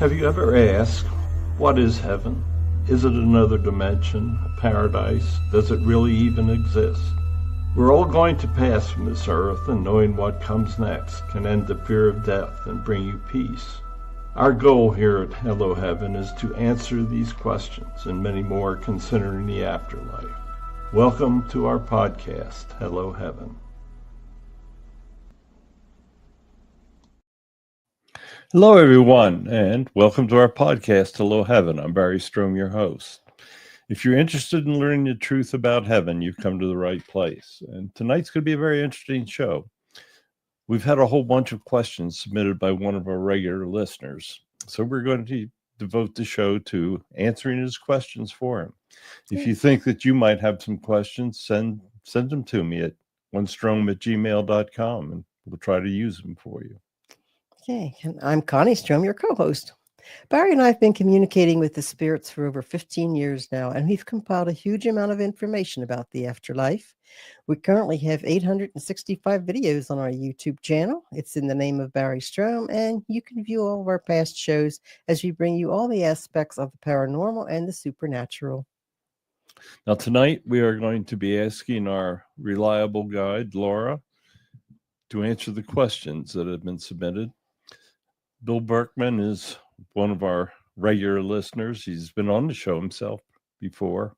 Have you ever asked, what is heaven? Is it another dimension, a paradise? Does it really even exist? We're all going to pass from this earth, and knowing what comes next can end the fear of death and bring you peace. Our goal here at Hello Heaven is to answer these questions and many more concerning the afterlife. Welcome to our podcast, Hello Heaven. Hello, everyone, and welcome to our podcast, Hello Heaven. I'm Barry Strohm, your host. If you're interested in learning the truth about heaven, you've come to the right place. And tonight's going to be a very interesting show. We've had a whole bunch of questions submitted by one of our regular listeners. So we're going to devote the show to answering his questions for him. If you think that you might have some questions, send them to me at onestrom@gmail.com, and we'll try to use them for you. Okay, and I'm Connie Strohm, your co-host. Barry and I have been communicating with the spirits for over 15 years now, and we've compiled a huge amount of information about the afterlife. We currently have 865 videos on our YouTube channel. It's in the name of Barry Strohm, and you can view all of our past shows as we bring you all the aspects of the paranormal and the supernatural. Now, tonight we are going to be asking our reliable guide, Laura, to answer the questions that have been submitted. Bill Berkman is one of our regular listeners. He's been on the show himself before.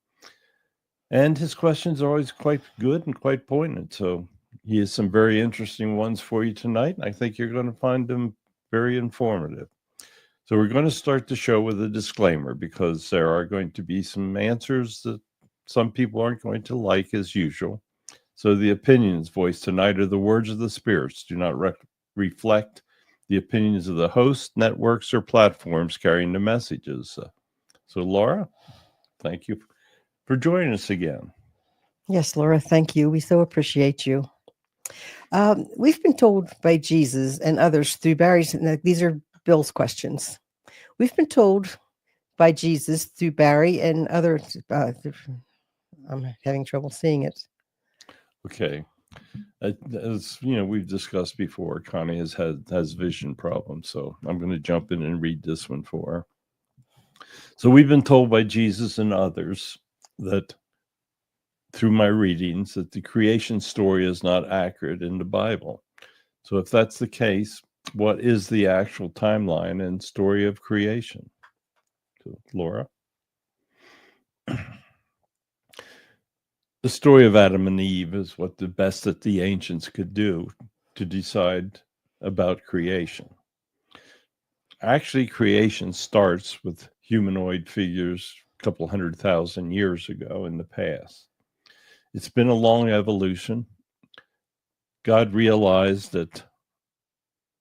And his questions are always quite good and quite poignant. So he has some very interesting ones for you tonight. I think you're going to find them very informative. So we're going to start the show with a disclaimer, because there are going to be some answers that some people aren't going to like, as usual. So the opinions voiced tonight are the words of the spirits, do not reflect the opinions of the host, networks, or platforms carrying the messages. So Laura, thank you for joining us again. Yes, Laura, thank you. We so appreciate you. We've been told by Jesus and others through Barry's, these are Bill's questions. We've been told by Jesus through Barry and others, I'm having trouble seeing it. Okay. As you know, we've discussed before, Connie has vision problems, so I'm going to jump in and read this one for her. So we've been told by Jesus and others that through my readings that the creation story is not accurate in the Bible. So if that's the case, what is the actual timeline and story of creation? So, Laura? The story of Adam and Eve is what the best that the ancients could do to decide about creation. Actually, creation starts with humanoid figures a couple 100,000 years ago in the past. It's been a long evolution. God realized that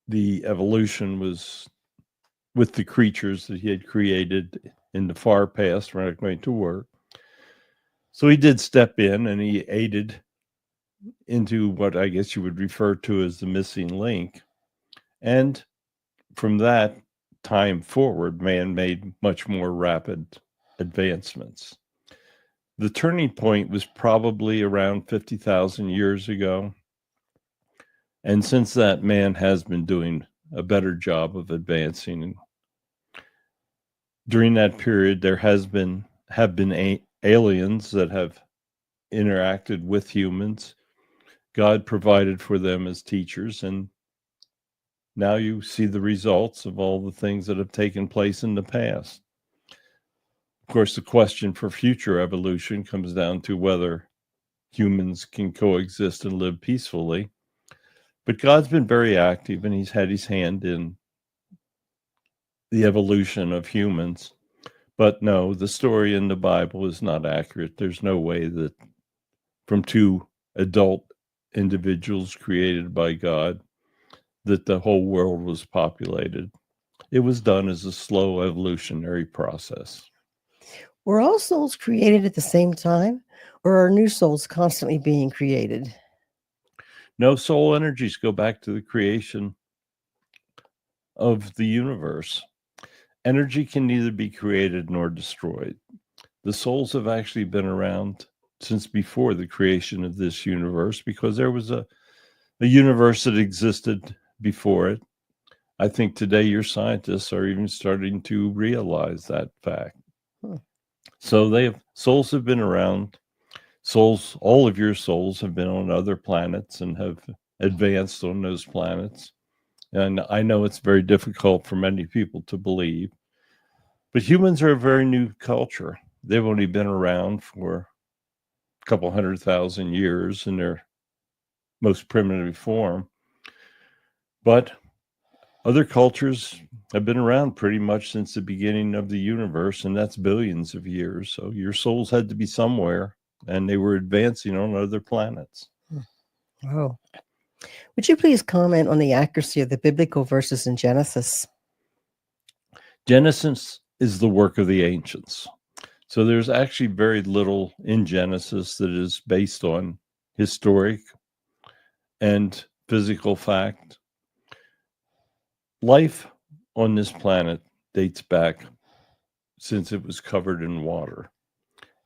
the evolution was with the creatures that he had created in the far past were not going to work. So he did step in and he aided into what I guess you would refer to as the missing link. And from that time forward, man made much more rapid advancements. The turning point was probably around 50,000 years ago. And since that, man has been doing a better job of advancing. During that period, there have been aliens that have interacted with humans. God provided for them as teachers, and now you see the results of all the things that have taken place in the past. Of course, the question for future evolution comes down to whether humans can coexist and live peacefully. But God's been very active, and he's had his hand in the evolution of humans. But no, the story in the Bible is not accurate. There's no way that from two adult individuals created by God that the whole world was populated. It was done as a slow evolutionary process. Were all souls created at the same time, or are new souls constantly being created? No, soul energies go back to the creation of the universe. Energy can neither be created nor destroyed. The souls have actually been around since before the creation of this universe, because there was a universe that existed before it. I think today your scientists are even starting to realize that fact. So souls have been around. Souls, all of your souls have been on other planets and have advanced on those planets. And I know it's very difficult for many people to believe, but humans are a very new culture. They've only been around for a couple 100,000 years in their most primitive form. But other cultures have been around pretty much since the beginning of the universe, and that's billions of years. So your souls had to be somewhere, and they were advancing on other planets. Oh. Would you please comment on the accuracy of the biblical verses in Genesis? Genesis is the work of the ancients. So there's actually very little in Genesis that is based on historic and physical fact. Life on this planet dates back since it was covered in water.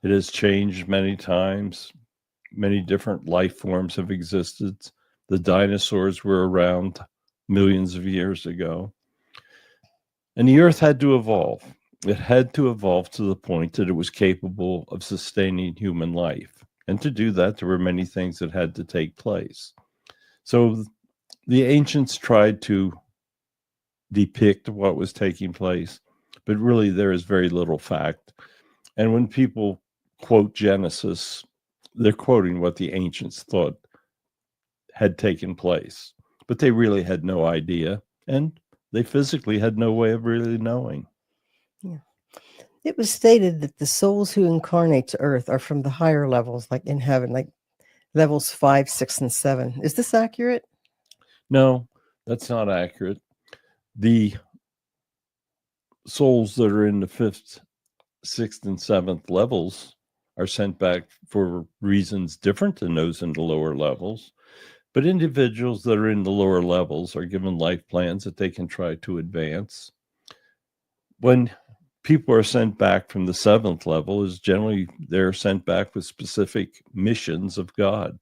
It has changed many times. Many different life forms have existed. The dinosaurs were around millions of years ago. And the earth had to evolve. It had to evolve to the point that it was capable of sustaining human life. And to do that, there were many things that had to take place. So the ancients tried to depict what was taking place, but really there is very little fact. And when people quote Genesis, they're quoting what the ancients thought had taken place, but they really had no idea, and they physically had no way of really knowing. Yeah. It was stated that the souls who incarnate to Earth are from the higher levels, like in heaven, like levels 5, 6, and 7. Is this accurate? No, that's not accurate. The souls that are in the 5th, 6th, and 7th levels are sent back for reasons different than those in the lower levels. But individuals that are in the lower levels are given life plans that they can try to advance. When people are sent back from the 7th level, is generally they're sent back with specific missions of God.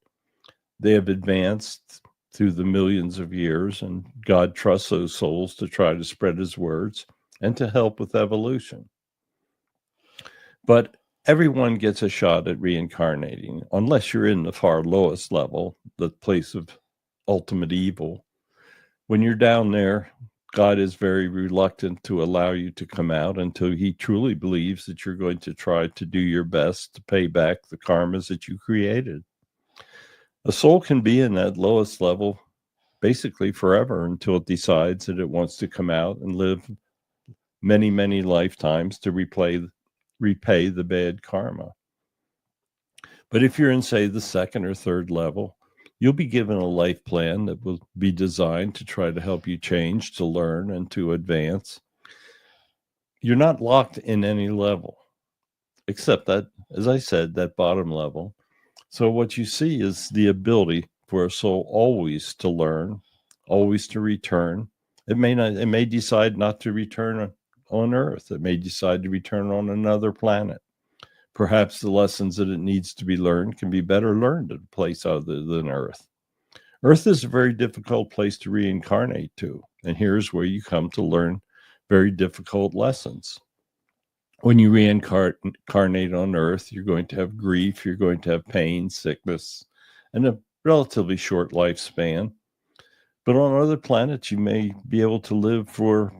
They have advanced through the millions of years, and God trusts those souls to try to spread his words and to help with evolution. But everyone gets a shot at reincarnating, unless you're in the far lowest level, the place of ultimate evil. When you're down there, God is very reluctant to allow you to come out until he truly believes that you're going to try to do your best to pay back the karmas that you created. A soul can be in that lowest level basically forever until it decides that it wants to come out and live many, many lifetimes to repay the bad karma. But if you're in, say, the 2nd or 3rd level, you'll be given a life plan that will be designed to try to help you change, to learn, and to advance. You're not locked in any level, except that, as I said, that bottom level. So what you see is the ability for a soul always to learn, always to return. It may decide not to return on Earth. It may decide to return on another planet. Perhaps the lessons that it needs to be learned can be better learned at a place other than Earth. Earth is a very difficult place to reincarnate to, and here's where you come to learn very difficult lessons. When you reincarnate on Earth, you're going to have grief, you're going to have pain, sickness, and a relatively short lifespan. But on other planets, you may be able to live for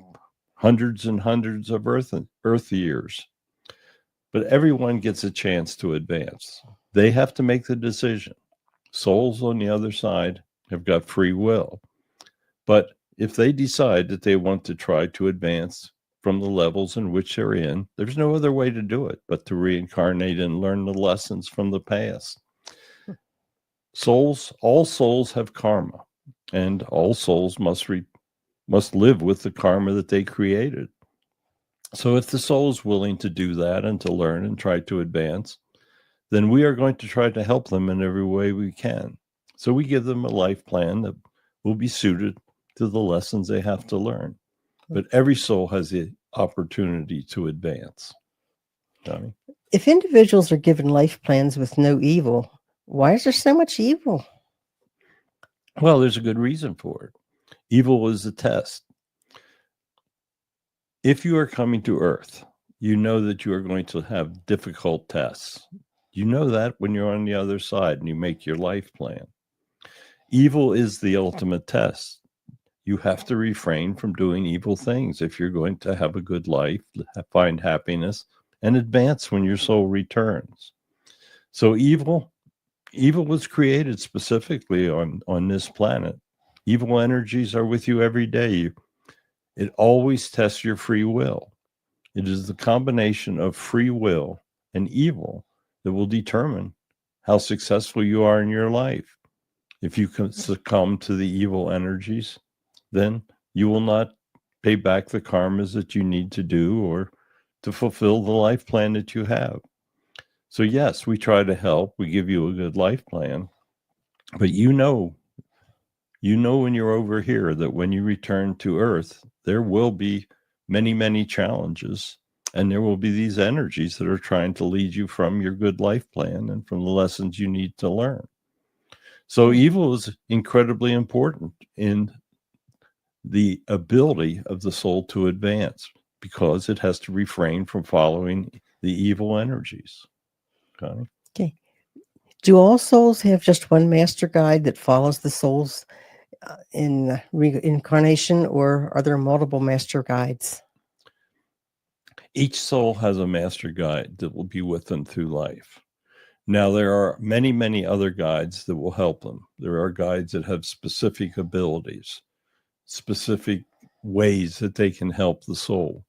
hundreds and hundreds of Earth years. But everyone gets a chance to advance. They have to make the decision. Souls on the other side have got free will. But if they decide that they want to try to advance from the levels in which they're in, there's no other way to do it but to reincarnate and learn the lessons from the past. All souls have karma, and all souls must live with the karma that they created. So if the soul is willing to do that and to learn and try to advance, then we are going to try to help them in every way we can. So we give them a life plan that will be suited to the lessons they have to learn. But every soul has the opportunity to advance. Johnny? If individuals are given life plans with no evil, why is there so much evil? Well, there's a good reason for it. Evil is a test. If you are coming to Earth, you know that you are going to have difficult tests. You know that when you're on the other side and you make your life plan. Evil is the ultimate test. You have to refrain from doing evil things if you're going to have a good life, find happiness, and advance when your soul returns. So evil was created specifically on this planet. Evil energies are with you every day. It always tests your free will. It is the combination of free will and evil that will determine how successful you are in your life. If you succumb to the evil energies, then you will not pay back the karmas that you need to do or to fulfill the life plan that you have. So yes, we try to help. We give you a good life plan. But you know when you're over here that when you return to Earth, there will be many, many challenges. And there will be these energies that are trying to lead you from your good life plan and from the lessons you need to learn. So evil is incredibly important in the ability of the soul to advance because it has to refrain from following the evil energies. Connie? Okay. Do all souls have just one master guide that follows the souls in reincarnation, or are there multiple master guides? Each soul has a master guide that will be with them through life. Now, there are many, many other guides that will help them. There are guides that have specific abilities, specific ways that they can help the soul.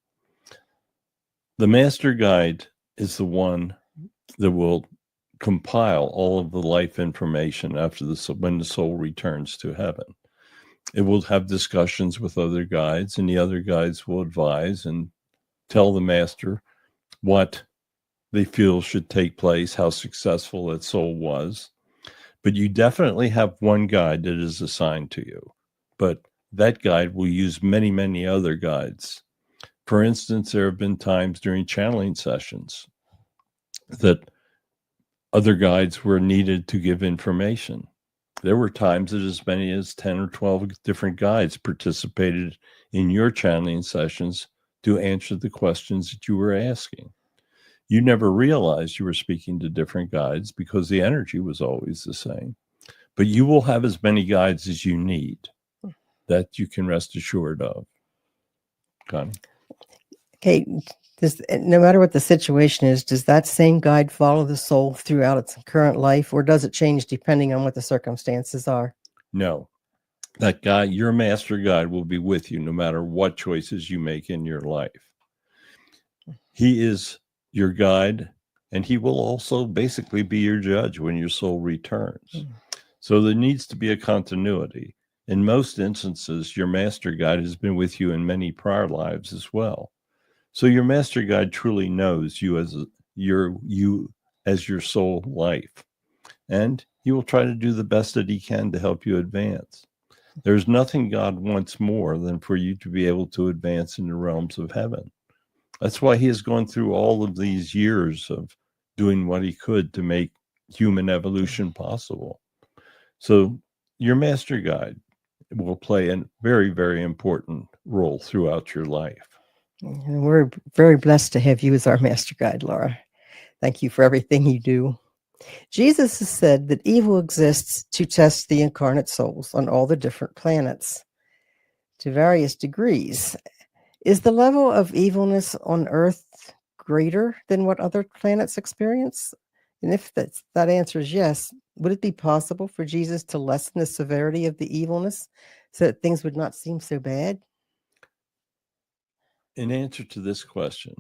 The master guide is the one that will compile all of the life information after when the soul returns to heaven. It will have discussions with other guides, and the other guides will advise and tell the master what they feel should take place, how successful that soul was. But you definitely have one guide that is assigned to you. But that guide will use many, many other guides. For instance, there have been times during channeling sessions that other guides were needed to give information. There were times that as many as 10 or 12 different guides participated in your channeling sessions to answer the questions that you were asking. You never realized you were speaking to different guides because the energy was always the same. But you will have as many guides as you need. That you can rest assured of. Connie? Okay, no matter what the situation is, does that same guide follow the soul throughout its current life, or does it change depending on what the circumstances are? No. That guide, your master guide, will be with you no matter what choices you make in your life. He is your guide, and he will also basically be your judge when your soul returns. So there needs to be a continuity. In most instances, your master guide has been with you in many prior lives as well. So your master guide truly knows you as your soul life, and he will try to do the best that he can to help you advance. There's nothing God wants more than for you to be able to advance in the realms of heaven. That's why he has gone through all of these years of doing what he could to make human evolution possible. So your master guide will play a very, very important role throughout your life. And we're very blessed to have you as our master guide, Laura. Thank you for everything you do. Jesus has said that evil exists to test the incarnate souls on all the different planets to various degrees. Is the level of evilness on Earth greater than what other planets experience? And if that answer is yes, would it be possible for Jesus to lessen the severity of the evilness so that things would not seem so bad? In answer to this question,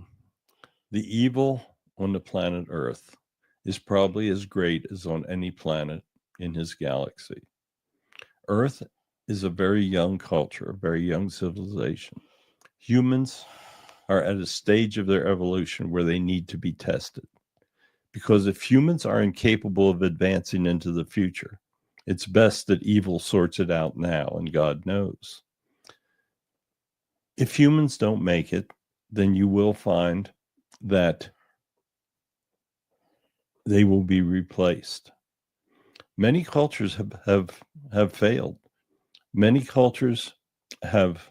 the evil on the planet Earth is probably as great as on any planet in his galaxy. Earth is a very young culture, a very young civilization. Humans are at a stage of their evolution where they need to be tested. Because if humans are incapable of advancing into the future, it's best that evil sorts it out now, and God knows. If humans don't make it, then you will find that they will be replaced. Many cultures have failed. Many cultures have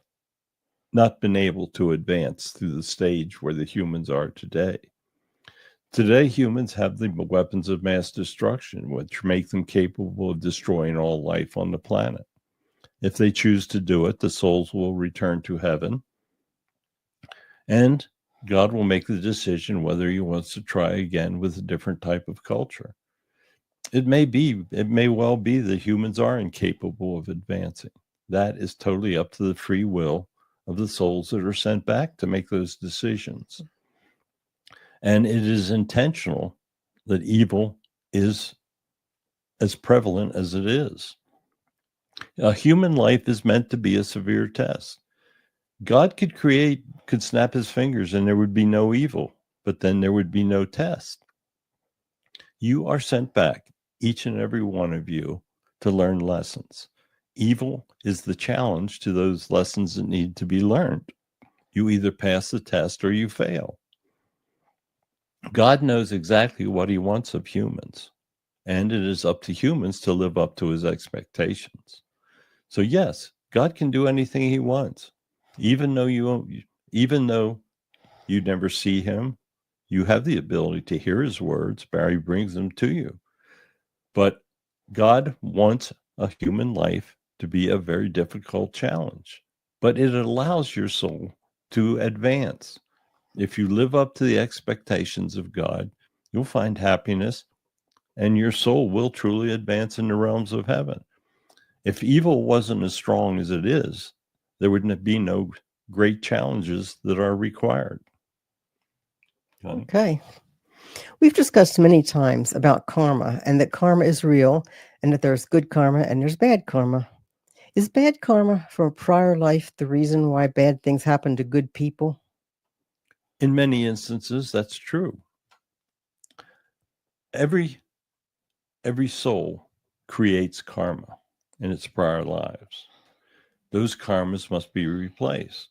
not been able to advance through the stage where the humans are today. Today, humans have the weapons of mass destruction, which make them capable of destroying all life on the planet. If they choose to do it, the souls will return to heaven, and God will make the decision whether he wants to try again with a different type of culture. It may well be that humans are incapable of advancing. That is totally up to the free will of the souls that are sent back to make those decisions. And it is intentional that evil is as prevalent as it is. A human life is meant to be a severe test. God could snap his fingers and there would be no evil, but then there would be no test. You are sent back, each and every one of you, to learn lessons. Evil is the challenge to those lessons that need to be learned. You either pass the test or you fail. God knows exactly what he wants of humans, and it is up to humans to live up to his expectations. So yes, God can do anything he wants. Even though you never see him, you have the ability to hear his words. Barry brings them to you. But God wants a human life to be a very difficult challenge, but it allows your soul to advance. If you live up to the expectations of God, you'll find happiness and your soul will truly advance in the realms of heaven. If evil wasn't as strong as it is, there would be no great challenges that are required. Okay. We've discussed many times about karma and that karma is real and that there's good karma and there's bad karma. Is bad karma from a prior life the reason why bad things happen to good people? In many instances, that's true. Every soul creates karma in its prior lives. Those karmas must be replaced.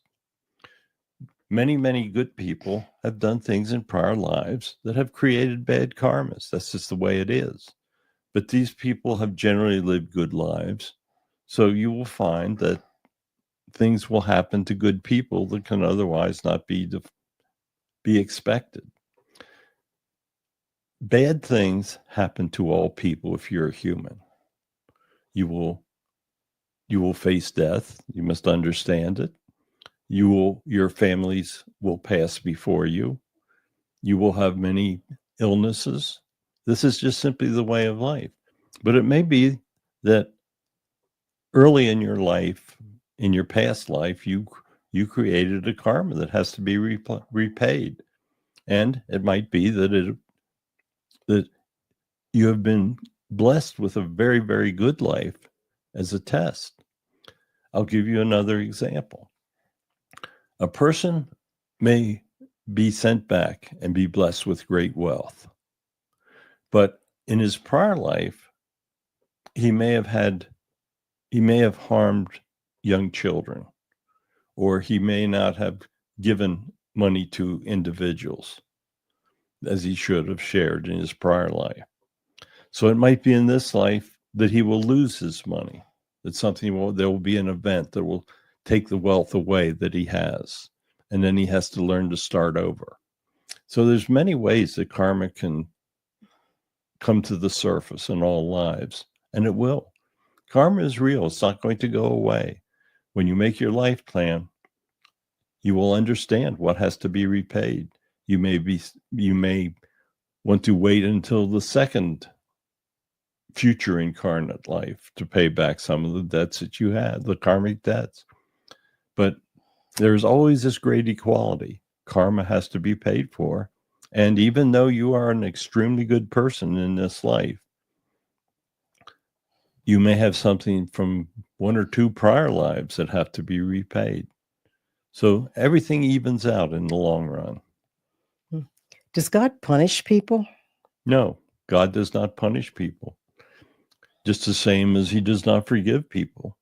Many, many good people have done things in prior lives that have created bad karmas. That's just the way it is. But these people have generally lived good lives. So you will find that things will happen to good people that can otherwise not be expected. Bad things happen to all people if you're a human. You will face death. You must understand it. Your families will pass before you. You will have many illnesses. This is just simply the way of life. But it may be that early in your life, in your past life, you created a karma that has to be repaid. And it might be that you have been blessed with a very, very good life as a test. I'll give you another example. A person may be sent back and be blessed with great wealth, but in his prior life, he may have harmed young children, or he may not have given money to individuals as he should have shared in his prior life. So it might be in this life that he will lose his money, that there will be an event that will take the wealth away that he has, and then he has to learn to start over. So there's many ways that karma can come to the surface in all lives, and it will. Karma is real. It's not going to go away. When you make your life plan, you will understand what has to be repaid. You may want to wait until the second future incarnate life to pay back some of the debts that you had, the karmic debts. But there's always this great equality. Karma has to be paid for. And even though you are an extremely good person in this life, you may have something from one or two prior lives that have to be repaid. So everything evens out in the long run. Does God punish people? No, God does not punish people. Just the same as he does not forgive people.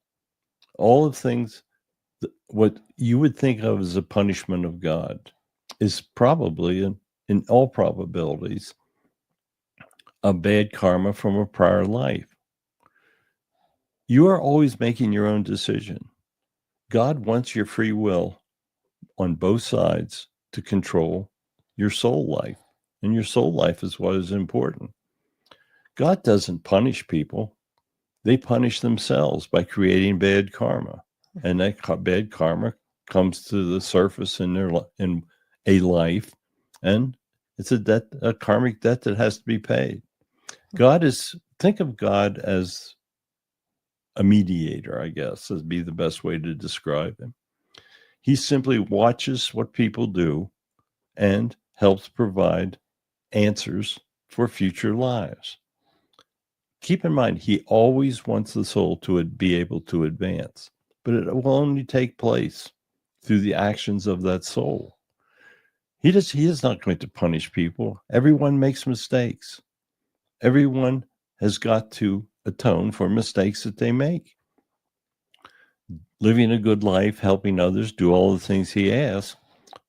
All of things, what you would think of as a punishment of God is probably, in all probabilities, a bad karma from a prior life. You are always making your own decision. God wants your free will on both sides to control your soul life. And your soul life is what is important. God doesn't punish people. They punish themselves by creating bad karma. And that bad karma comes to the surface in a life, and it's a karmic debt that has to be paid. Think of God as a mediator, I guess, would be the best way to describe him. He simply watches what people do and helps provide answers for future lives. Keep in mind, he always wants the soul to be able to advance, but it will only take place through the actions of that soul. He is not going to punish people. Everyone makes mistakes. Everyone has got to atone for mistakes that they make. Living a good life, helping others, do all the things he asks,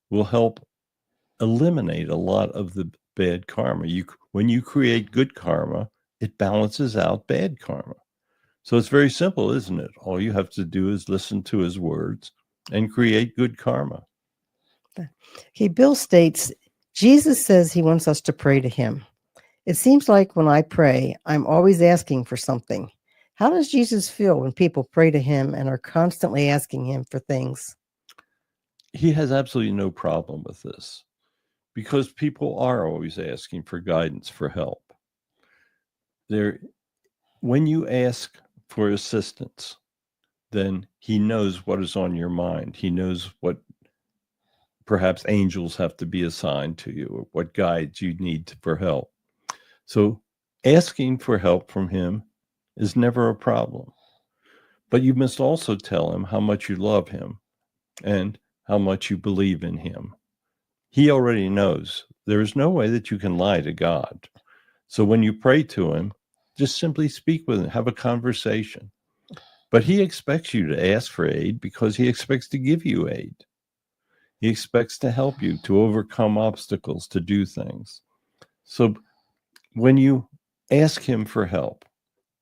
will help eliminate a lot of the bad karma. When you create good karma, it balances out bad karma. So it's very simple, isn't it? All you have to do is listen to his words and create good karma. Okay, Bill states, Jesus says he wants us to pray to him. It seems like when I pray, I'm always asking for something. How does Jesus feel when people pray to him and are constantly asking him for things? He has absolutely no problem with this because people are always asking for guidance, for help. When you ask for assistance, then he knows what is on your mind. He knows what perhaps angels have to be assigned to you, or what guides you need for help. So asking for help from him is never a problem. But you must also tell him how much you love him and how much you believe in him. He already knows. There is no way that you can lie to God. So when you pray to him, just simply speak with him, have a conversation. But he expects you to ask for aid because he expects to give you aid. He expects to help you to overcome obstacles, to do things. So when you ask him for help,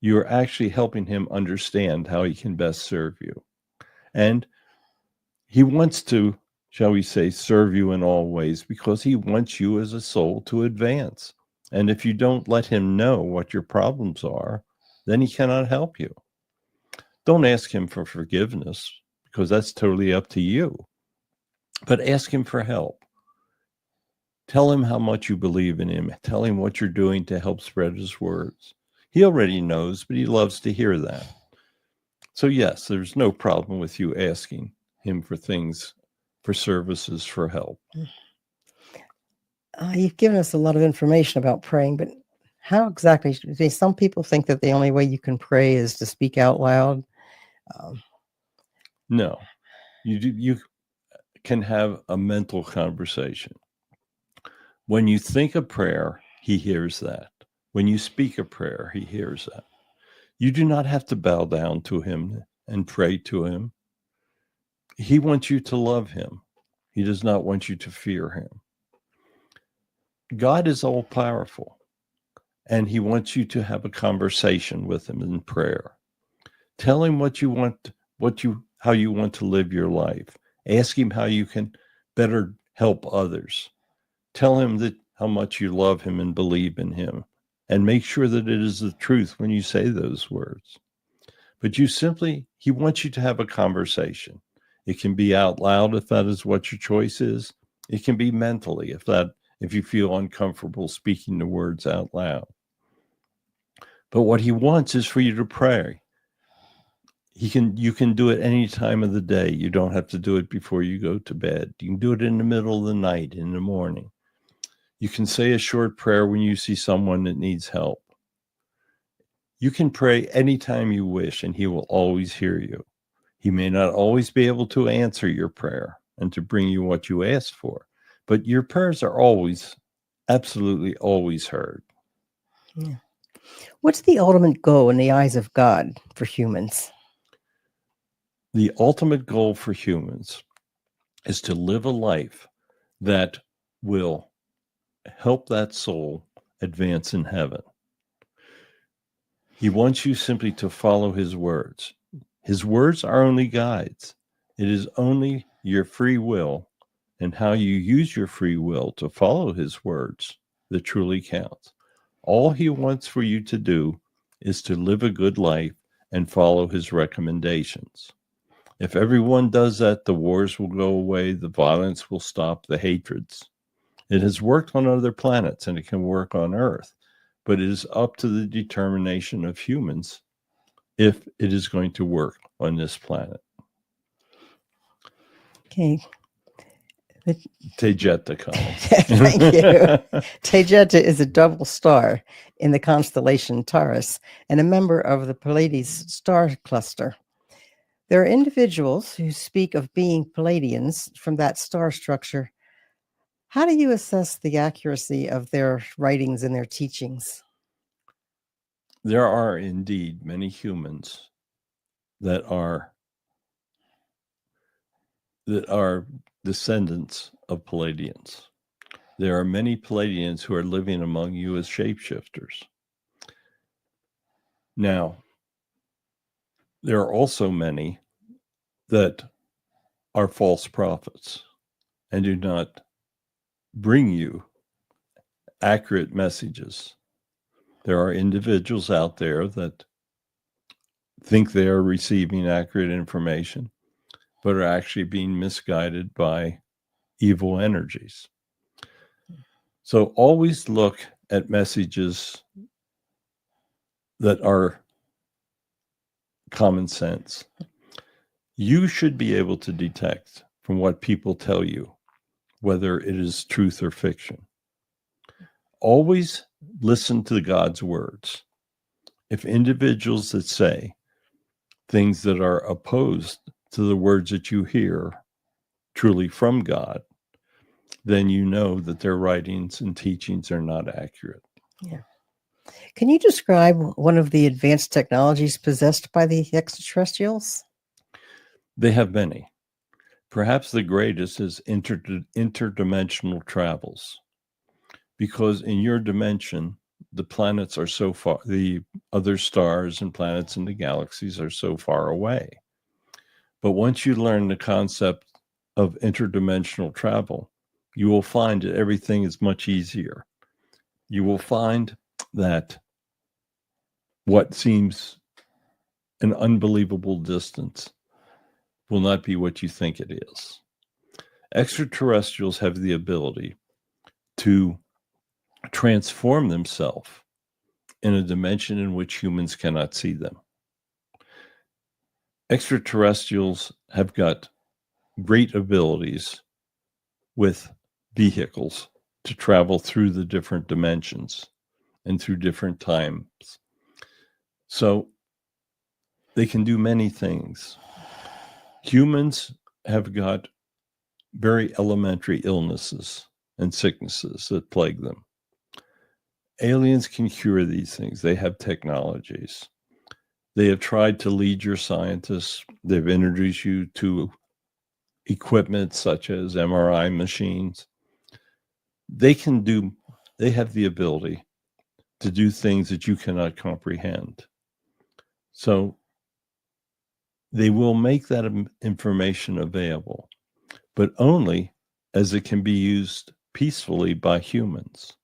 you're actually helping him understand how he can best serve you. And he wants to, shall we say, serve you in all ways because he wants you as a soul to advance. And if you don't let him know what your problems are, then he cannot help you. Don't ask him for forgiveness because that's totally up to you. But ask him for help. Tell him how much you believe in him. Tell him what you're doing to help spread his words. He already knows, but he loves to hear that. So yes, there's no problem with you asking him for things, for services, for help. You've given us a lot of information about praying, but how exactly? Some people think that the only way you can pray is to speak out loud. No, you can have a mental conversation. When you think a prayer, he hears that. When you speak a prayer, he hears that. You do not have to bow down to him and pray to him. He wants you to love him. He does not want you to fear him. God is all powerful, and he wants you to have a conversation with him in prayer. Tell him what you want, how you want to live your life. Ask him how you can better help others. Tell him how much you love him and believe in him, and make sure that it is the truth when you say those words. But he wants you to have a conversation. It can be out loud if that is what your choice is. It can be mentally if you feel uncomfortable speaking the words out loud. But what he wants is for you to pray. You can do it any time of the day. You don't have to do it before you go to bed. You can do it in the middle of the night, in the morning. You can say a short prayer when you see someone that needs help. You can pray anytime you wish, and he will always hear you. He may not always be able to answer your prayer and to bring you what you asked for, but your prayers are always, absolutely always heard. Yeah. What's the ultimate goal in the eyes of God for humans? The ultimate goal for humans is to live a life that will help that soul advance in heaven. He wants you simply to follow his words. His words are only guides. It is only your free will and how you use your free will to follow his words that truly counts. All he wants for you to do is to live a good life and follow his recommendations. If everyone does that, the wars will go away, the violence will stop, the hatreds. It has worked on other planets and it can work on Earth, but it is up to the determination of humans if it is going to work on this planet. Okay. Tejeta Connie. Thank you. Tejeta is a double star in the constellation Taurus and a member of the Pleiades star cluster. There are individuals who speak of being Pleiadians from that star structure. How do you assess the accuracy of their writings and their teachings? There are indeed many humans that are descendants of Pleiadians. There are many Pleiadians who are living among you as shapeshifters. Now, there are also many that are false prophets and do not bring you accurate messages. There are individuals out there that think they are receiving accurate information, but are actually being misguided by evil energies. So always look at messages that are common sense. You should be able to detect from what people tell you whether it is truth or fiction. Always listen to God's words. If individuals that say things that are opposed to the words that you hear truly from God, then you know that their writings and teachings are not accurate. Yeah. Can you describe one of the advanced technologies possessed by the extraterrestrials? They have many. Perhaps the greatest is interdimensional travels, because in your dimension, the planets are so far, the other stars and planets in the galaxies are so far away. But once you learn the concept of interdimensional travel, you will find that everything is much easier. You will find that what seems an unbelievable distance will not be what you think it is. Extraterrestrials have the ability to transform themselves in a dimension in which humans cannot see them. Extraterrestrials have got great abilities with vehicles to travel through the different dimensions and through different times. So they can do many things. Humans have got very elementary illnesses and sicknesses that plague them. Aliens can cure these things. They have technologies. They have tried to lead your scientists. They've introduced you to equipment such as MRI machines. They have the ability to do things that you cannot comprehend. So they will make that information available, but only as it can be used peacefully by humans.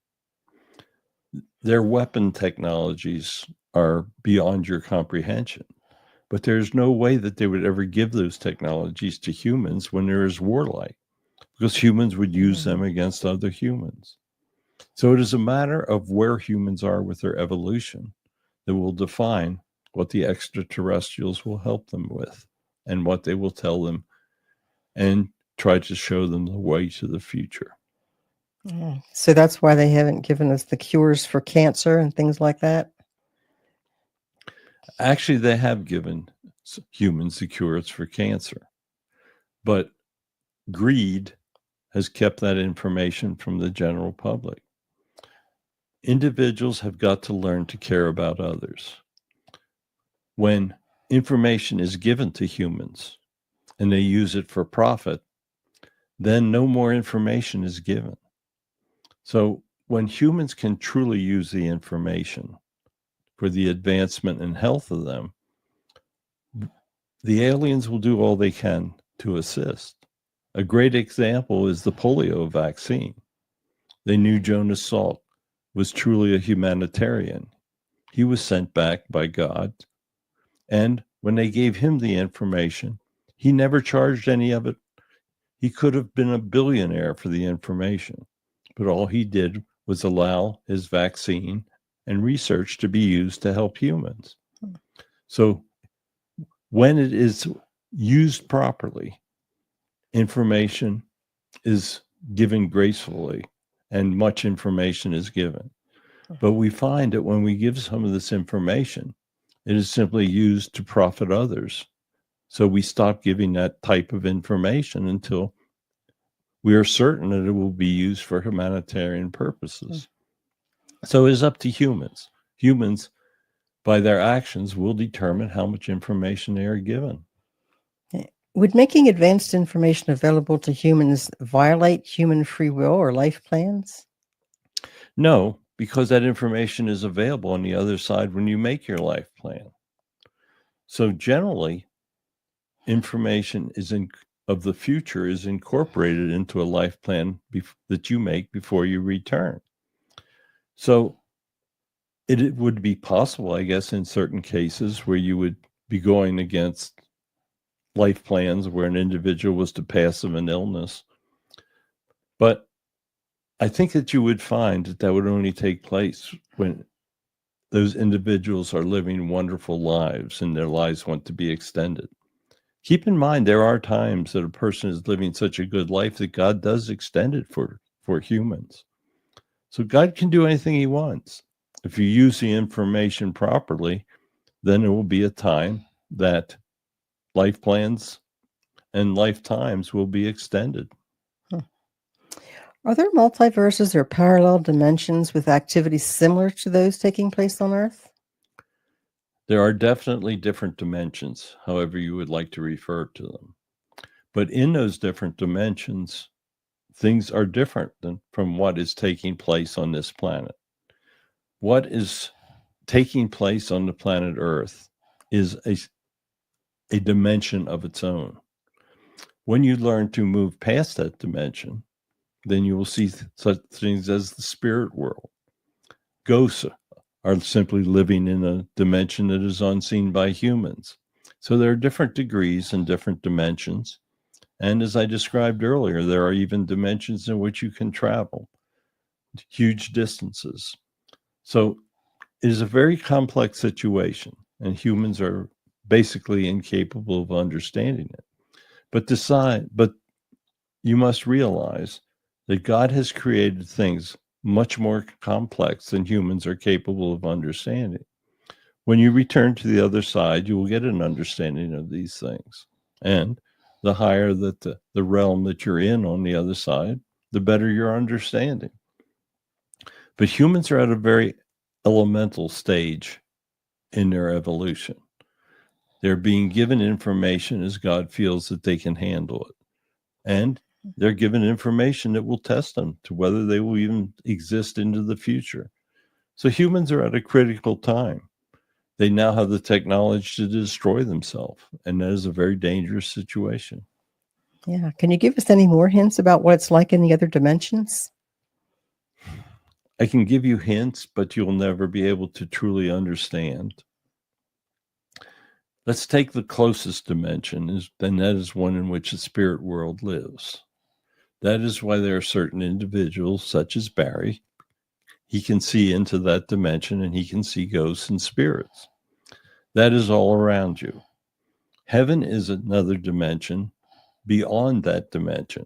Their weapon technologies are beyond your comprehension, but there's no way that they would ever give those technologies to humans when there is warlike, because humans would use them against other humans. So it is a matter of where humans are with their evolution that will define what the extraterrestrials will help them with and what they will tell them and try to show them the way to the future. So that's why they haven't given us the cures for cancer and things like that? Actually, they have given humans the cures for cancer, but greed has kept that information from the general public. Individuals have got to learn to care about others. When information is given to humans and they use it for profit, then no more information is given. So when humans can truly use the information for the advancement and health of them, the aliens will do all they can to assist. A great example is the polio vaccine. They knew Jonas Salk was truly a humanitarian. He was sent back by God, and when they gave him the information, he never charged any of it. He could have been a billionaire for the information, but all he did was allow his vaccine and research to be used to help humans. So when it is used properly, information is given gracefully and much information is given. But we find that when we give some of this information, it is simply used to profit others. So we stop giving that type of information until we are certain that it will be used for humanitarian purposes. So it is up to humans. Humans, by their actions, will determine how much information they are given. Would making advanced information available to humans violate human free will or life plans? No, because that information is available on the other side when you make your life plan. So generally, information of the future is incorporated into a life plan that you make before you return. So it would be possible, I guess, in certain cases where you would be going against life plans where an individual was to pass of an illness. But I think that you would find that would only take place when those individuals are living wonderful lives and their lives want to be extended. Keep in mind, there are times that a person is living such a good life that God does extend it for humans. So God can do anything he wants. If you use the information properly, then there will be a time that life plans and lifetimes will be extended. Are there multiverses or parallel dimensions with activities similar to those taking place on Earth? There are definitely different dimensions, however you would like to refer to them. But in those different dimensions, things are different from what is taking place on this planet. What is taking place on the planet Earth is a dimension of its own. When you learn to move past that dimension, then you will see such things as the spirit world. Ghosts are simply living in a dimension that is unseen by humans. So there are different degrees and different dimensions. And as I described earlier, there are even dimensions in which you can travel huge distances. So it is a very complex situation, and humans are basically incapable of understanding it. But you must realize that God has created things much more complex than humans are capable of understanding. When you return to the other side, you will get an understanding of these things. And the higher that the realm that you're in on the other side, the better your understanding. But humans are at a very elemental stage in their evolution. They're being given information as God feels that they can handle it. And they're given information that will test them to whether they will even exist into the future. So humans are at a critical time. They now have the technology to destroy themselves, and that is a very dangerous situation. Yeah. Can you give us any more hints about what it's like in the other dimensions? I can give you hints, but you'll never be able to truly understand. Let's take the closest dimension, and that is one in which the spirit world lives. That is why there are certain individuals, such as Barry, he can see into that dimension and he can see ghosts and spirits. That is all around you. Heaven is another dimension beyond that dimension.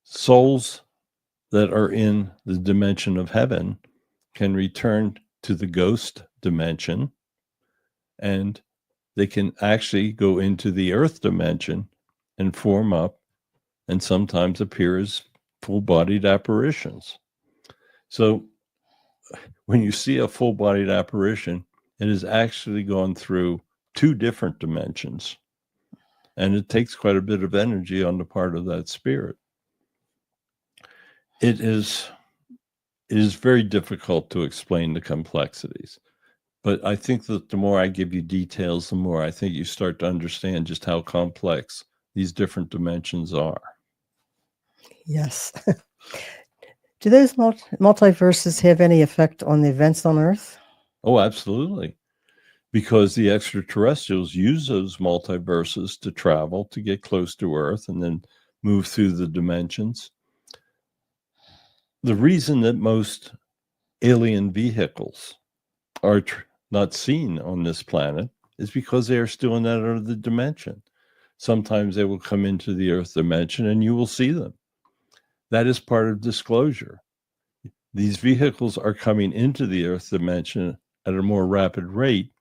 Souls that are in the dimension of heaven can return to the ghost dimension, and they can actually go into the earth dimension and form up and sometimes appear as full-bodied apparitions. So when you see a full-bodied apparition, it has actually gone through two different dimensions, and it takes quite a bit of energy on the part of that spirit. It is very difficult to explain the complexities, but I think that the more I give you details, the more I think you start to understand just how complex these different dimensions are. Yes. Do those multiverses have any effect on the events on Earth? Oh, absolutely. Because the extraterrestrials use those multiverses to travel, to get close to Earth, and then move through the dimensions. The reason that most alien vehicles are not seen on this planet is because they are still in that other dimension. Sometimes they will come into the Earth dimension and you will see them. That is part of disclosure. These vehicles are coming into the Earth dimension at a more rapid rate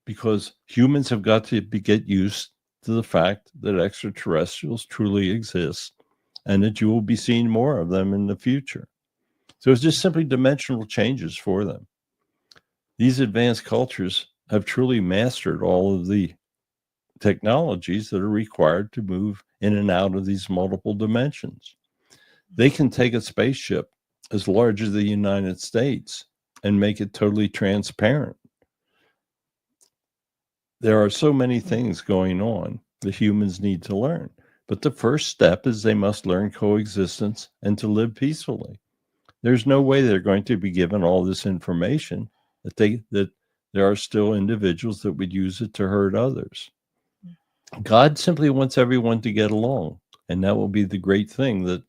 because humans have got to get used to the fact that extraterrestrials truly exist and that you will be seeing more of them in the future. So it's just simply dimensional changes for them. These advanced cultures have truly mastered all of the technologies that are required to move in and out of these multiple dimensions. They can take a spaceship as large as the United States and make it totally transparent. There are so many things going on that humans need to learn. But the first step is they must learn coexistence and to live peacefully. There's no way they're going to be given all this information that there are still individuals that would use it to hurt others. God simply wants everyone to get along, and that will be the great thing that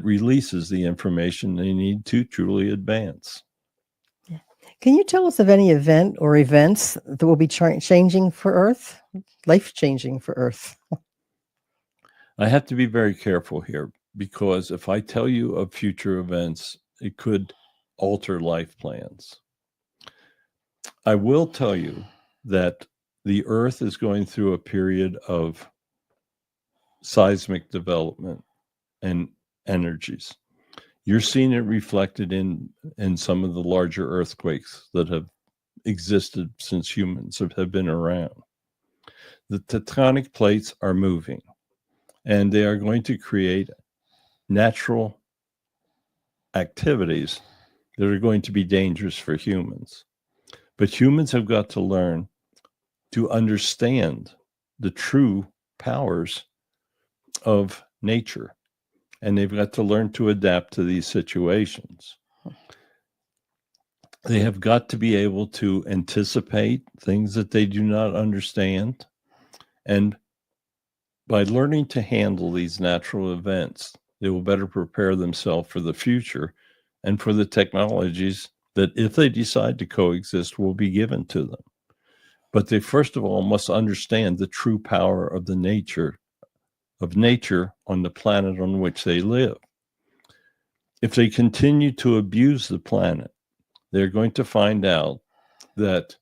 releases the information they need to truly advance. Can you tell us of any event or events that will be changing for Earth, life-changing for Earth? I have to be very careful here because if I tell you of future events, it could alter life plans. I will tell you that the Earth is going through a period of seismic development and energies. You're seeing it reflected in some of the larger earthquakes that have existed since humans have been around. The tectonic plates are moving, and they are going to create natural activities that are going to be dangerous for humans. But humans have got to learn to understand the true powers of nature, and they've got to learn to adapt to these situations. They have got to be able to anticipate things that they do not understand. And by learning to handle these natural events, they will better prepare themselves for the future and for the technologies that, if they decide to coexist, will be given to them. But they first of all must understand the true power of the nature on the planet on which they live. If they continue to abuse the planet, they're going to find out that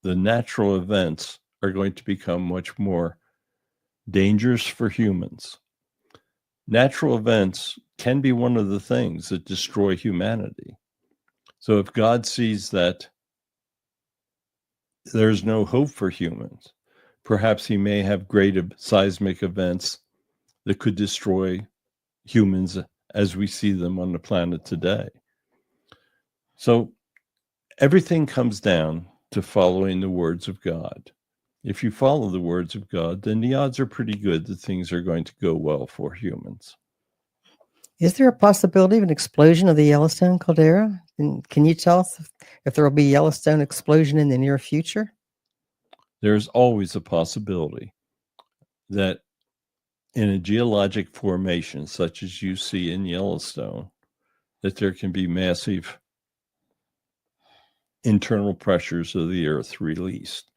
the natural events are going to become much more dangerous for humans. Natural events can be one of the things that destroy humanity. So if God sees that there's no hope for humans, perhaps he may have great seismic events that could destroy humans as we see them on the planet today. So everything comes down to following the words of God. If you follow the words of God, then the odds are pretty good that things are going to go well for humans. Is there a possibility of an explosion of the Yellowstone caldera? And can you tell us if there will be a Yellowstone explosion in the near future? There's always a possibility that in a geologic formation, such as you see in Yellowstone, that there can be massive internal pressures of the earth released.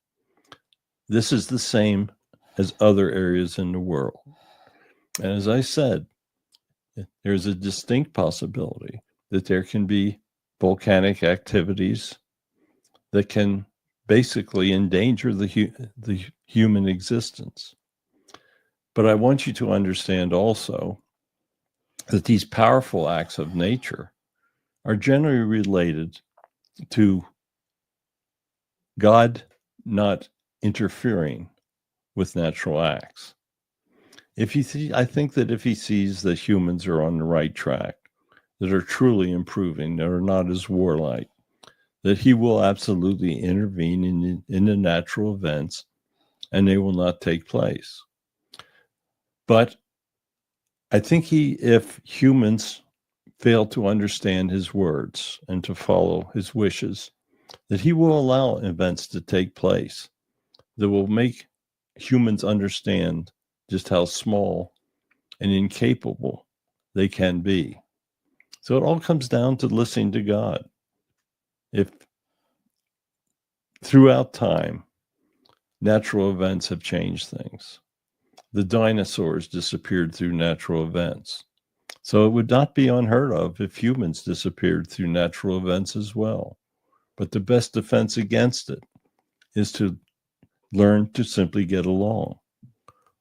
This is the same as other areas in the world. And as I said, there's a distinct possibility that there can be volcanic activities that can basically endanger the human existence. But I want you to understand also that these powerful acts of nature are generally related to God not interfering with natural acts. I think that if he sees that humans are on the right track, that are truly improving, that are not as warlike, that he will absolutely intervene in the natural events and they will not take place. But I think if humans fail to understand his words and to follow his wishes, that he will allow events to take place that will make humans understand just how small and incapable they can be. So it all comes down to listening to God. If throughout time, natural events have changed things. The dinosaurs disappeared through natural events. So it would not be unheard of if humans disappeared through natural events as well. But the best defense against it is to learn to simply get along.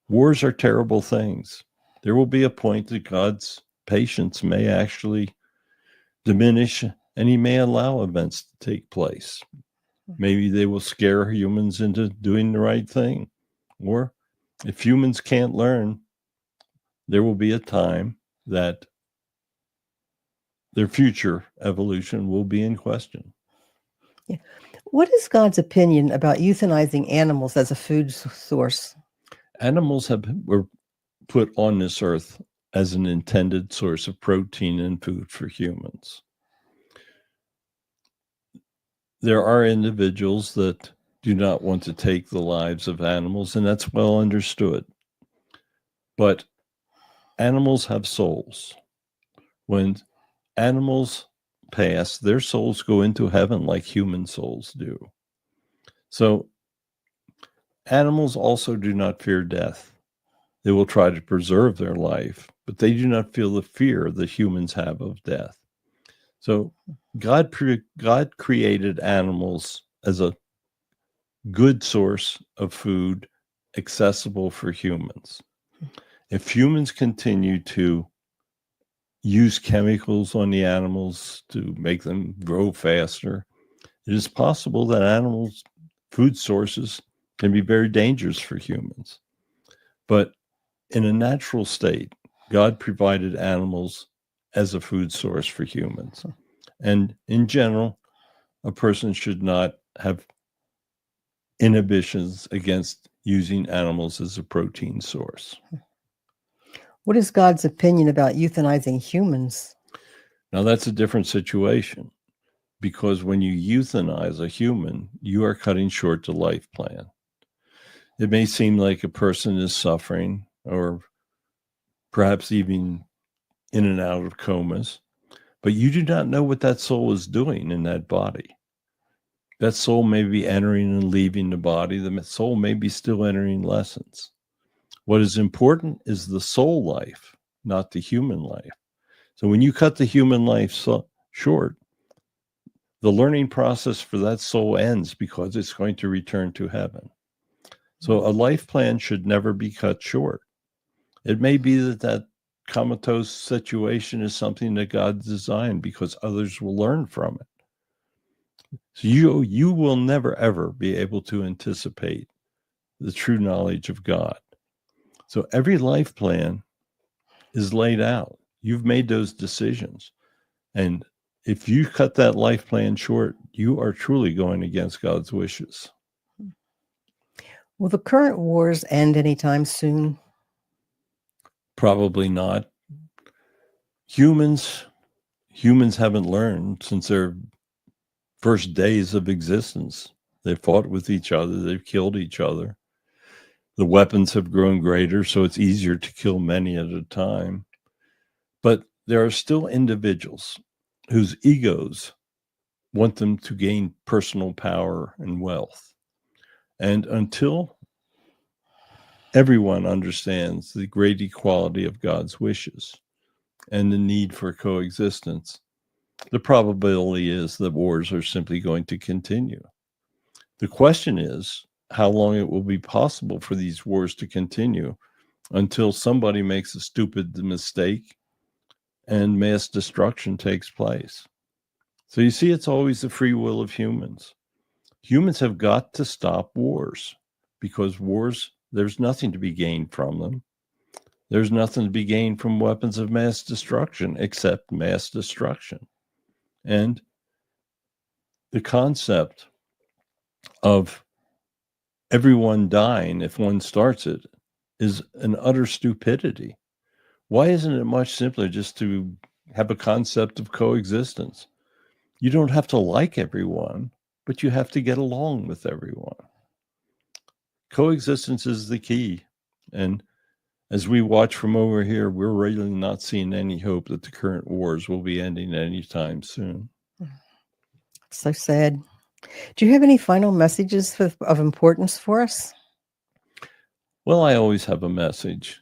Wars are terrible things. There will be a point that God's patience may actually diminish, and he may allow events to take place. Maybe they will scare humans into doing the right thing. Or if humans can't learn, there will be a time that their future evolution will be in question. Yeah. What is God's opinion about euthanizing animals as a food source? Animals were put on this earth as an intended source of protein and food for humans. There are individuals that do not want to take the lives of animals, and that's well understood. But animals have souls. When animals pass, their souls go into heaven like human souls do. So animals also do not fear death. They will try to preserve their life, but they do not feel the fear that humans have of death. So God created animals as a good source of food accessible for humans. If humans continue to use chemicals on the animals to make them grow faster, it is possible that animals' food sources can be very dangerous for humans. But in a natural state, God provided animals as a food source for humans. And in general, a person should not have inhibitions against using animals as a protein source. What is God's opinion about euthanizing humans? Now, that's a different situation, because when you euthanize a human, you are cutting short the life plan. It may seem like a person is suffering or perhaps even in and out of comas, but you do not know what that soul is doing in that body. That soul may be entering and leaving the body. The soul may be still entering lessons. What is important is the soul life, not the human life. So when you cut the human life short, the learning process for that soul ends because it's going to return to heaven. So a life plan should never be cut short. It may be that comatose situation is something that God designed because others will learn from it. So you will never, ever be able to anticipate the true knowledge of God. So every life plan is laid out. You've made those decisions. And if you cut that life plan short, you are truly going against God's wishes. Will the current wars end anytime soon? Probably not. Humans haven't learned since their first days of existence. They've fought with each other. They've killed each other. The weapons have grown greater, so it's easier to kill many at a time. But there are still individuals whose egos want them to gain personal power and wealth. And until everyone understands the great equality of God's wishes and the need for coexistence, the probability is that wars are simply going to continue. The question is how long it will be possible for these wars to continue until somebody makes a stupid mistake and mass destruction takes place. So you see, it's always the free will of humans. Humans have got to stop wars, because wars, there's nothing to be gained from them. There's nothing to be gained from weapons of mass destruction except mass destruction. And the concept of everyone dying if one starts it is an utter stupidity. Why isn't it much simpler just to have a concept of coexistence? You don't have to like everyone, but you have to get along with everyone. Coexistence is the key. And as we watch from over here, we're really not seeing any hope that the current wars will be ending anytime soon. So sad. Do you have any final messages of importance for us? Well, I always have a message.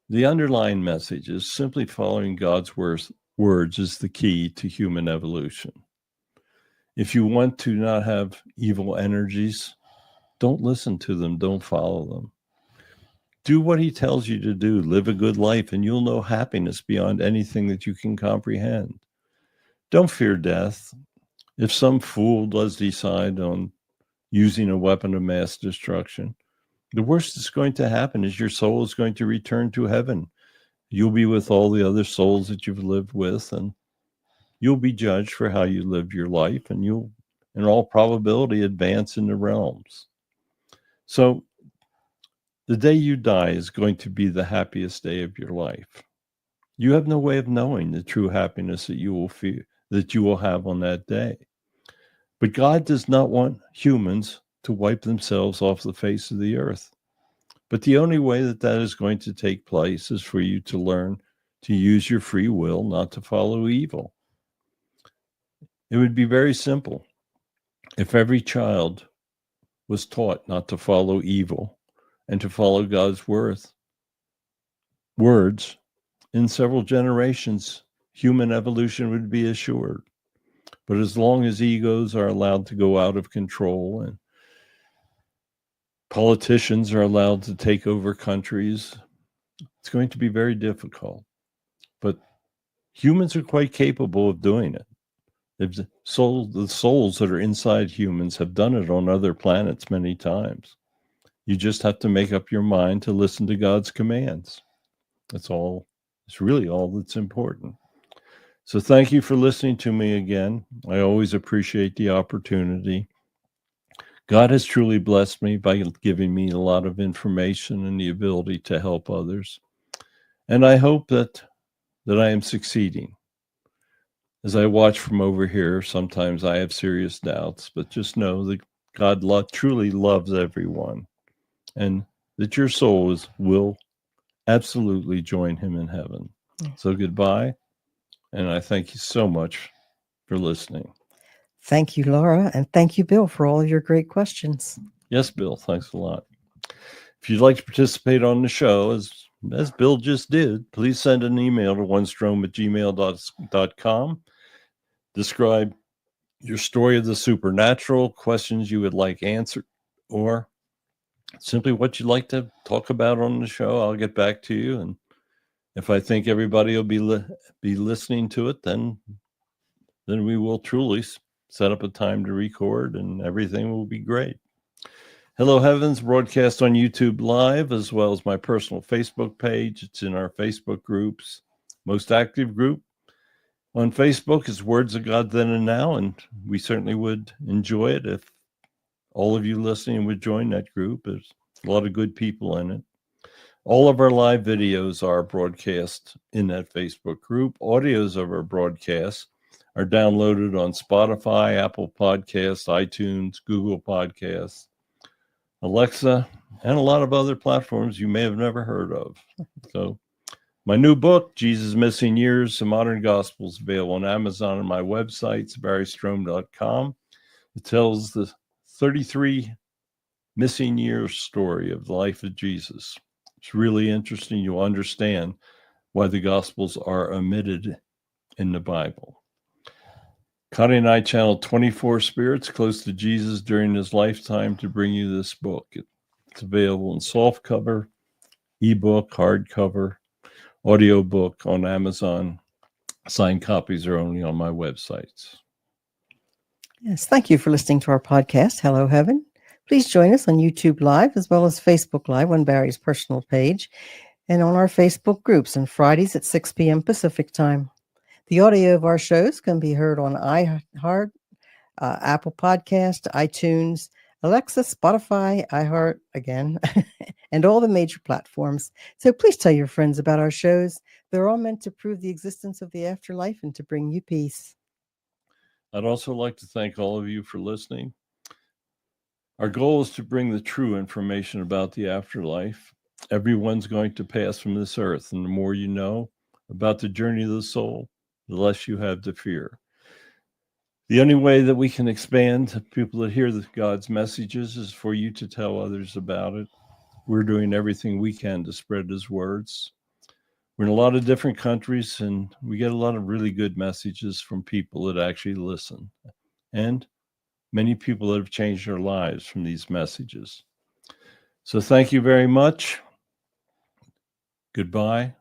The underlying message is simply following God's words is the key to human evolution. If you want to not have evil energies, don't listen to them, don't follow them. Do what he tells you to do. Live a good life, and you'll know happiness beyond anything that you can comprehend. Don't fear death. If some fool does decide on using a weapon of mass destruction, the worst that's going to happen is your soul is going to return to heaven. You'll be with all the other souls that you've lived with, and you'll be judged for how you lived your life, and you'll, in all probability, advance in the realms. So the day you die is going to be the happiest day of your life. You have no way of knowing the true happiness that you will feel, that you will have on that day. But God does not want humans to wipe themselves off the face of the earth. But the only way that that is going to take place is for you to learn to use your free will, not to follow evil. It would be very simple if every child was taught not to follow evil and to follow God's words. In several generations, human evolution would be assured. But as long as egos are allowed to go out of control and politicians are allowed to take over countries, it's going to be very difficult. But humans are quite capable of doing it. The souls that are inside humans have done it on other planets many times. You just have to make up your mind to listen to God's commands. That's all. It's really all that's important. So thank you for listening to me again. I always appreciate the opportunity. God has truly blessed me by giving me a lot of information and the ability to help others. And I hope that I am succeeding. As I watch from over here, sometimes I have serious doubts, but just know that God truly loves everyone, and that your souls will absolutely join him in heaven. So goodbye, and I thank you so much for listening. Thank you, Laura, and thank you, Bill, for all of your great questions. Yes, Bill, thanks a lot. If you'd like to participate on the show, as Bill just did, please send an email to onestrom@gmail.com. Describe your story of the supernatural, questions you would like answered, or simply what you'd like to talk about on the show. I'll get back to you, and if I think everybody will be listening to it, then we will truly set up a time to record, and everything will be great. Hello Heavens broadcast on YouTube Live, as well as my personal Facebook page. It's in our Facebook groups. Most active group on Facebook is Words of God Then and Now, and we certainly would enjoy it if all of you listening would join that group. There's a lot of good people in it. All of our live videos are broadcast in that Facebook group. Audios of our broadcasts are downloaded on Spotify, Apple Podcasts, iTunes, Google Podcasts, Alexa, and a lot of other platforms you may have never heard of. So my new book, Jesus' Missing Years, Some Modern Gospels, available on Amazon and my website, barrystrom.com. It tells the 33 missing years story of the life of Jesus. It's really interesting. You'll understand why the Gospels are omitted in the Bible. Connie and I channeled 24 spirits close to Jesus during his lifetime to bring you this book. It's available in softcover, ebook, hardcover, audiobook on Amazon. Signed copies are only on my websites. Yes, thank you for listening to our podcast, Hello Heaven. Please join us on YouTube Live as well as Facebook Live on Barry's personal page and on our Facebook groups on Fridays at 6 p.m. Pacific Time. The audio of our shows can be heard on iHeart, Apple Podcast, iTunes, Alexa, Spotify, iHeart again, and all the major platforms. So please tell your friends about our shows. They're all meant to prove the existence of the afterlife and to bring you peace. I'd also like to thank all of you for listening. Our goal is to bring the true information about the afterlife. Everyone's going to pass from this earth, and the more you know about the journey of the soul, the less you have to fear. The only way that we can expand people that hear God's messages is for you to tell others about it. We're doing everything we can to spread his words. We're in a lot of different countries, and we get a lot of really good messages from people that actually listen. And many people that have changed their lives from these messages. So thank you very much. Goodbye,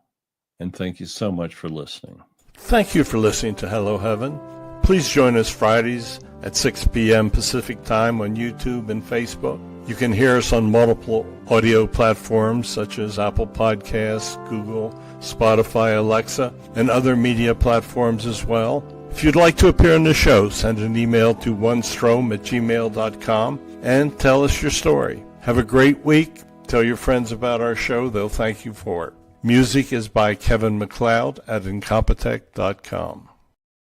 and thank you so much for listening. Thank you for listening to Hello Heaven. Please join us Fridays at 6 p.m. Pacific Time on YouTube and Facebook. You can hear us on multiple audio platforms such as Apple Podcasts, Google, Spotify, Alexa, and other media platforms as well. If you'd like to appear on the show, send an email to onestrom@gmail.com and tell us your story. Have a great week. Tell your friends about our show. They'll thank you for it. Music is by Kevin MacLeod at incompetech.com.